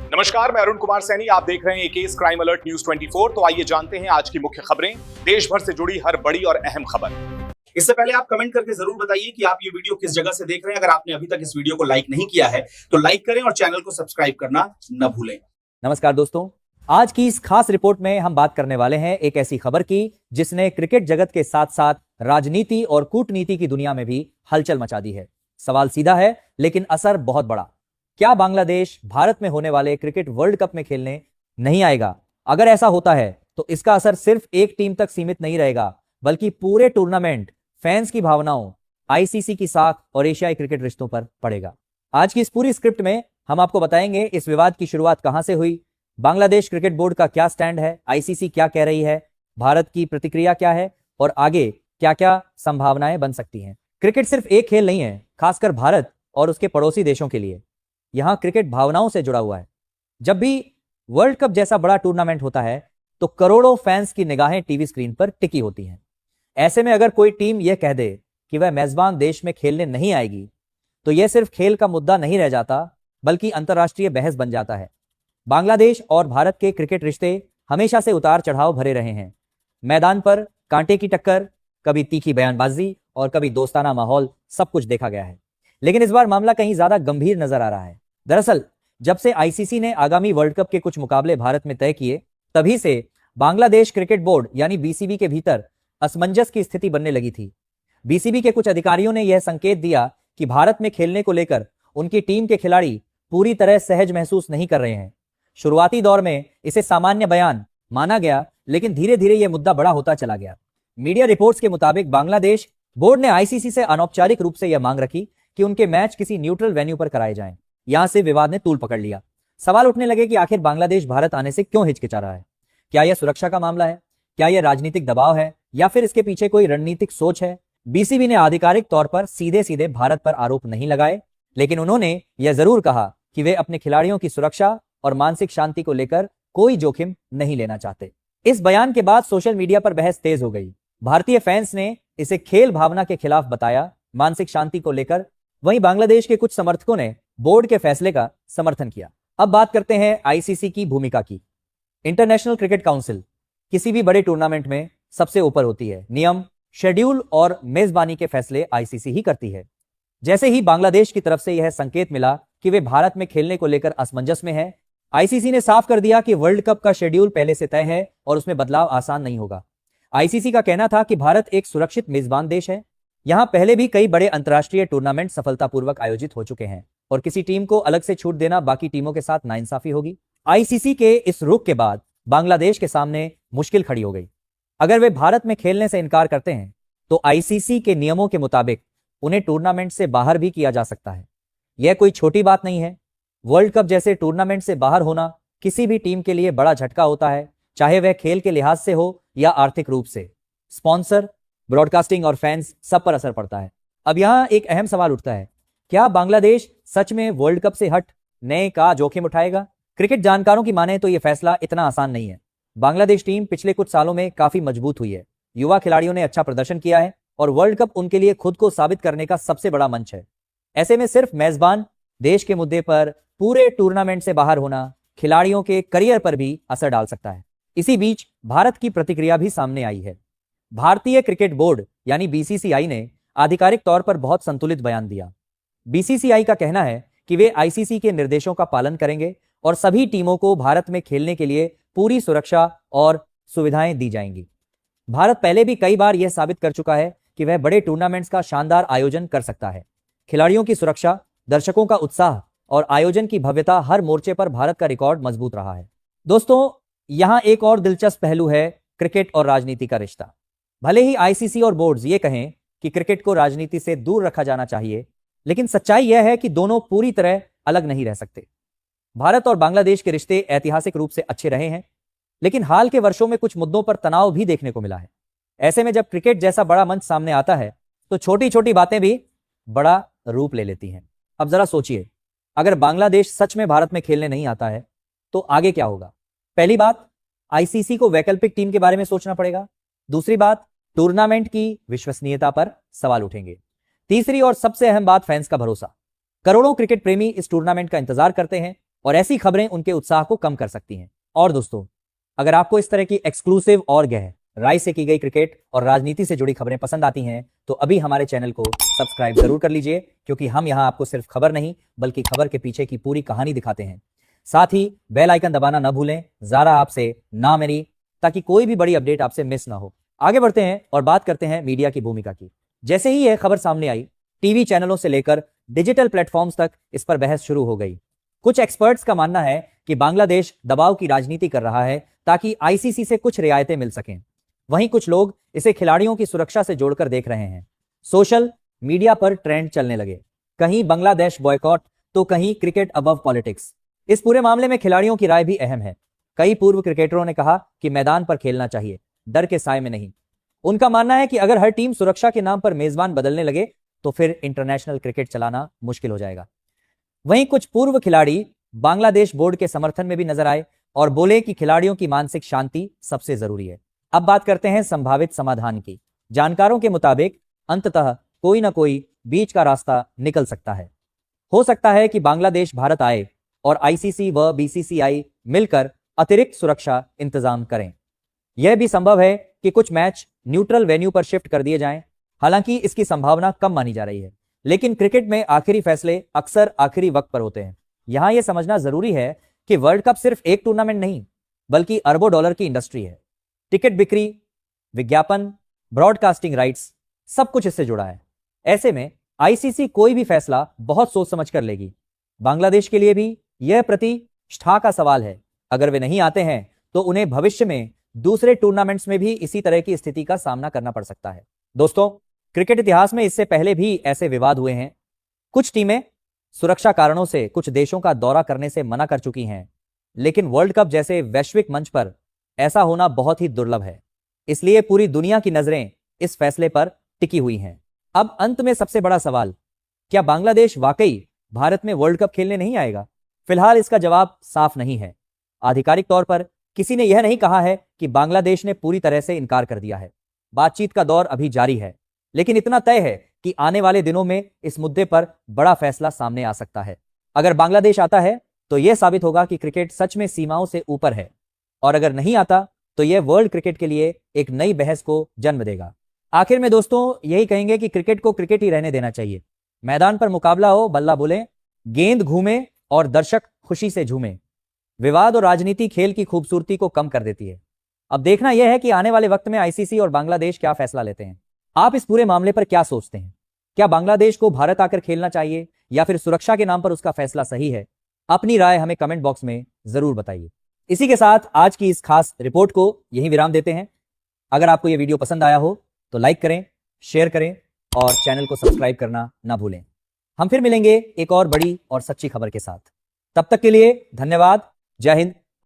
नमस्कार, मैं अरुण कुमार सैनी। आप देख रहे हैं केस क्राइम अलर्ट न्यूज 24। तो आइए जानते हैं आज की मुख्य खबरें, देश भर से जुड़ी हर बड़ी और अहम खबर। इससे पहले आप कमेंट करके जरूर बताइए कि आप ये वीडियो किस जगह से देख रहे हैं। अगर आपने अभी तक इस वीडियो को लाइक नहीं किया है तो लाइक करें और चैनल को सब्सक्राइब करना न भूलें। नमस्कार दोस्तों, आज की इस खास रिपोर्ट में हम बात करने वाले हैं एक ऐसी खबर की जिसने क्रिकेट जगत के साथ साथ राजनीति और कूटनीति की दुनिया में भी हलचल मचा दी है। सवाल सीधा है लेकिन असर बहुत बड़ा। क्या बांग्लादेश भारत में होने वाले क्रिकेट वर्ल्ड कप में खेलने नहीं आएगा? अगर ऐसा होता है तो इसका असर सिर्फ एक टीम तक सीमित नहीं रहेगा, बल्कि पूरे टूर्नामेंट, फैंस की भावनाओं, आईसीसी की साख और एशियाई क्रिकेट रिश्तों पर पड़ेगा। आज की इस पूरी स्क्रिप्ट में हम आपको बताएंगे इस विवाद की शुरुआत कहां से हुई, बांग्लादेश क्रिकेट बोर्ड का क्या स्टैंड है, आईसीसी क्या कह रही है, भारत की प्रतिक्रिया क्या है और आगे क्या क्या संभावनाएं बन सकती हैं। क्रिकेट सिर्फ एक खेल नहीं है, खासकर भारत और उसके पड़ोसी देशों के लिए। यहां क्रिकेट भावनाओं से जुड़ा हुआ है। जब भी वर्ल्ड कप जैसा बड़ा टूर्नामेंट होता है तो करोड़ों फैंस की निगाहें टीवी स्क्रीन पर टिकी होती हैं। ऐसे में अगर कोई टीम यह कह दे कि वह मेजबान देश में खेलने नहीं आएगी तो यह सिर्फ खेल का मुद्दा नहीं रह जाता, बल्कि अंतर्राष्ट्रीय बहस बन जाता है। बांग्लादेश और भारत के क्रिकेट रिश्ते हमेशा से उतार चढ़ाव भरे रहे हैं। मैदान पर कांटे की टक्कर, कभी तीखी बयानबाजी और कभी दोस्ताना माहौल, सब कुछ देखा गया है। लेकिन इस बार मामला कहीं ज्यादा गंभीर नजर आ रहा है। दरअसल जब से आईसीसी ने आगामी वर्ल्ड कप के कुछ मुकाबले भारत में तय किए, तभी से बांग्लादेश क्रिकेट बोर्ड यानी बीसीबी के भीतर असमंजस की स्थिति बनने लगी थी। बीसीबी के कुछ अधिकारियों ने यह संकेत दिया कि भारत में खेलने को लेकर उनकी टीम के खिलाड़ी पूरी तरह सहज महसूस नहीं कर रहे हैं। शुरुआती दौर में इसे सामान्य बयान माना गया, लेकिन धीरे धीरे यह मुद्दा बड़ा होता चला गया। मीडिया रिपोर्ट्स के मुताबिक बांग्लादेश बोर्ड ने आईसीसी से अनौपचारिक रूप से यह मांग रखी कि उनके मैच किसी न्यूट्रल वेन्यू पर कराए जाएं। यहां से विवाद ने तूल पकड़ लिया। सवाल उठने लगे कि आखिर बांग्लादेश भारत आने से क्यों हिचकिचा रहा है? क्या यह सुरक्षा का मामला है? क्या यह राजनीतिक दबाव है या फिर इसके पीछे कोई रणनीतिक सोच है? बीसीबी ने आधिकारिक तौर पर सीधे सीधे भारत पर आरोप नहीं लगाए, लेकिन उन्होंने यह जरूर कहा कि वे अपने खिलाड़ियों की सुरक्षा और मानसिक शांति को लेकर कोई जोखिम नहीं लेना चाहते। इस बयान के बाद सोशल मीडिया पर बहस तेज हो गई। भारतीय फैंस ने इसे खेल भावना के खिलाफ बताया, मानसिक शांति को लेकर। वहीं बांग्लादेश के कुछ समर्थकों ने बोर्ड के फैसले का समर्थन किया। अब बात करते हैं आईसीसी की भूमिका की। इंटरनेशनल क्रिकेट काउंसिल किसी भी बड़े टूर्नामेंट में सबसे ऊपर होती है। नियम, शेड्यूल और मेजबानी के फैसले आईसीसी ही करती है। जैसे ही बांग्लादेश की तरफ से यह संकेत मिला कि वे भारत में खेलने को लेकर असमंजस में है, आईसीसी ने साफ कर दिया कि वर्ल्ड कप का शेड्यूल पहले से तय है और उसमें बदलाव आसान नहीं होगा। आईसीसी का कहना था कि भारत एक सुरक्षित मेजबान देश है। यहां पहले भी कई बड़े अंतर्राष्ट्रीय टूर्नामेंट सफलतापूर्वक आयोजित हो चुके हैं और किसी टीम को अलग से छूट देना बाकी टीमों के साथ नाइंसाफी होगी। आईसीसी के इस रुख के बाद बांग्लादेश के सामने मुश्किल खड़ी हो गई। अगर वे भारत में खेलने से इनकार करते हैं तो आईसीसी के नियमों के मुताबिक उन्हें टूर्नामेंट से बाहर भी किया जा सकता है। यह कोई छोटी बात नहीं है। वर्ल्ड कप जैसे टूर्नामेंट से बाहर होना किसी भी टीम के लिए बड़ा झटका होता है, चाहे वह खेल के लिहाज से हो या आर्थिक रूप से। स्पॉन्सर, ब्रॉडकास्टिंग और फैंस, सब पर असर पड़ता है। अब यहां एक अहम सवाल उठता है, क्या बांग्लादेश सच में वर्ल्ड कप से हट नए का जोखिम उठाएगा? क्रिकेट जानकारों की माने तो यह फैसला इतना आसान नहीं है। बांग्लादेश टीम पिछले कुछ सालों में काफी मजबूत हुई है। युवा खिलाड़ियों ने अच्छा प्रदर्शन किया है और वर्ल्ड कप उनके लिए खुद को साबित करने का सबसे बड़ा मंच है। ऐसे में सिर्फ मेजबान देश के मुद्दे पर पूरे टूर्नामेंट से बाहर होना खिलाड़ियों के करियर पर भी असर डाल सकता है। इसी बीच भारत की प्रतिक्रिया भी सामने आई है। भारतीय क्रिकेट बोर्ड यानी बीसीसीआई ने आधिकारिक तौर पर बहुत संतुलित बयान दिया। बीसीसीआई का कहना है कि वे आईसीसी के निर्देशों का पालन करेंगे और सभी टीमों को भारत में खेलने के लिए पूरी सुरक्षा और सुविधाएं दी जाएंगी। भारत पहले भी कई बार यह साबित कर चुका है कि वह बड़े टूर्नामेंट्स का शानदार आयोजन कर सकता है। खिलाड़ियों की सुरक्षा, दर्शकों का उत्साह और आयोजन की भव्यता, हर मोर्चे पर भारत का रिकॉर्ड मजबूत रहा है। दोस्तों, यहां एक और दिलचस्प पहलू है क्रिकेट और राजनीति का रिश्ता। भले ही आईसीसी और बोर्ड्स ये कहें कि क्रिकेट को राजनीति से दूर रखा जाना चाहिए, लेकिन सच्चाई यह है कि दोनों पूरी तरह अलग नहीं रह सकते। भारत और बांग्लादेश के रिश्ते ऐतिहासिक रूप से अच्छे रहे हैं, लेकिन हाल के वर्षों में कुछ मुद्दों पर तनाव भी देखने को मिला है। ऐसे में जब क्रिकेट जैसा बड़ा मंच सामने आता है तो छोटी छोटी बातें भी बड़ा रूप ले लेती हैं। अब जरा सोचिए, अगर बांग्लादेश सच में भारत में खेलने नहीं आता है तो आगे क्या होगा? पहली बात, आईसीसी को वैकल्पिक टीम के बारे में सोचना पड़ेगा। दूसरी बात, टूर्नामेंट की विश्वसनीयता पर सवाल उठेंगे। तीसरी और सबसे अहम बात, फैंस का भरोसा। करोड़ों क्रिकेट प्रेमी इस टूर्नामेंट का इंतजार करते हैं और ऐसी खबरें उनके उत्साह को कम कर सकती हैं। और दोस्तों, अगर आपको इस तरह की एक्सक्लूसिव और गहन राय से की गई क्रिकेट और राजनीति से जुड़ी खबरें पसंद आती हैं तो अभी हमारे चैनल को सब्सक्राइब जरूर कर लीजिए, क्योंकि हम यहां आपको सिर्फ खबर नहीं बल्कि खबर के पीछे की पूरी कहानी दिखाते हैं। साथ ही बेल आइकन दबाना न भूलें, ज़ारा आपसे ना मेरी, ताकि कोई भी बड़ी अपडेट आपसे मिस ना हो। आगे बढ़ते हैं और बात करते हैं मीडिया की भूमिका की। जैसे ही यह खबर सामने आई, टीवी चैनलों से लेकर डिजिटल प्लेटफॉर्म्स तक इस पर बहस शुरू हो गई। कुछ एक्सपर्ट्स का मानना है कि बांग्लादेश दबाव की राजनीति कर रहा है ताकि आईसीसी से कुछ रियायतें मिल सकें। वहीं कुछ लोग इसे खिलाड़ियों की सुरक्षा से जोड़कर देख रहे हैं। सोशल मीडिया पर ट्रेंड चलने लगे, कहीं बांग्लादेश बॉयकॉट तो कहीं क्रिकेट अबव पॉलिटिक्स। इस पूरे मामले में खिलाड़ियों की राय भी अहम है। कई पूर्व क्रिकेटरों ने कहा कि मैदान पर खेलना चाहिए, डर के साए में नहीं। उनका मानना है कि अगर हर टीम सुरक्षा के नाम पर मेजबान बदलने लगे तो फिर इंटरनेशनल क्रिकेट चलाना मुश्किल हो जाएगा। वहीं कुछ पूर्व खिलाड़ी बांग्लादेश बोर्ड के समर्थन में भी नजर आए और बोले कि खिलाड़ियों की मानसिक शांति सबसे जरूरी है। अब बात करते हैं संभावित समाधान की। जानकारों के मुताबिक अंततः कोई ना कोई बीच का रास्ता निकल सकता है। हो सकता है कि बांग्लादेश भारत आए और आईसीसी व बीसीसीआई मिलकर अतिरिक्त सुरक्षा इंतजाम करें। यह भी संभव है कि कुछ मैच न्यूट्रल वेन्यू पर शिफ्ट कर दिए जाएं। हालांकि इसकी संभावना कम मानी जा रही है, लेकिन क्रिकेट में आखिरी फैसले अक्सर आखिरी वक्त पर होते हैं। यहां यह समझना जरूरी है कि वर्ल्ड कप सिर्फ एक टूर्नामेंट नहीं बल्कि अरबों डॉलर की इंडस्ट्री है। टिकट बिक्री, विज्ञापन, ब्रॉडकास्टिंग राइट्स, सब कुछ इससे जुड़ा है। ऐसे में आईसीसी कोई भी फैसला बहुत सोच समझ कर लेगी। बांग्लादेश के लिए भी यह प्रतिष्ठा का सवाल है। अगर वे नहीं आते हैं तो उन्हें भविष्य में दूसरे टूर्नामेंट्स में भी इसी तरह की स्थिति का सामना करना पड़ सकता है। दोस्तों, क्रिकेट इतिहास में इससे पहले भी ऐसे विवाद हुए हैं। कुछ टीमें सुरक्षा कारणों से कुछ देशों का दौरा करने से मना कर चुकी हैं, लेकिन वर्ल्ड कप जैसे वैश्विक मंच पर ऐसा होना बहुत ही दुर्लभ है। इसलिए पूरी दुनिया की नजरें इस फैसले पर टिकी हुई हैं। अब अंत में सबसे बड़ा सवाल, क्या बांग्लादेश वाकई भारत में वर्ल्ड कप खेलने नहीं आएगा? फिलहाल इसका जवाब साफ नहीं है। आधिकारिक तौर पर किसी ने यह नहीं कहा है कि बांग्लादेश ने पूरी तरह से इनकार कर दिया है। बातचीत का दौर अभी जारी है, लेकिन इतना तय है कि आने वाले दिनों में इस मुद्दे पर बड़ा फैसला सामने आ सकता है। अगर बांग्लादेश आता है तो यह साबित होगा कि क्रिकेट सच में सीमाओं से ऊपर है, और अगर नहीं आता तो यह वर्ल्ड क्रिकेट के लिए एक नई बहस को जन्म देगा। आखिर में दोस्तों यही कहेंगे कि क्रिकेट को क्रिकेट ही रहने देना चाहिए। मैदान पर मुकाबला हो, बल्ला बोले, गेंद घूमे और दर्शक खुशी से झूमे। विवाद और राजनीति खेल की खूबसूरती को कम कर देती है। अब देखना यह है कि आने वाले वक्त में आईसीसी और बांग्लादेश क्या फैसला लेते हैं। आप इस पूरे मामले पर क्या सोचते हैं? क्या बांग्लादेश को भारत आकर खेलना चाहिए या फिर सुरक्षा के नाम पर उसका फैसला सही है? अपनी राय हमें कमेंट बॉक्स में जरूर बताइए। इसी के साथ आज की इस खास रिपोर्ट को यहीं विराम देते हैं। अगर आपको यह वीडियो पसंद आया हो तो लाइक करें, शेयर करें और चैनल को सब्सक्राइब करना ना भूलें। हम फिर मिलेंगे एक और बड़ी और सच्ची खबर के साथ। तब तक के लिए धन्यवाद। जय हिंद,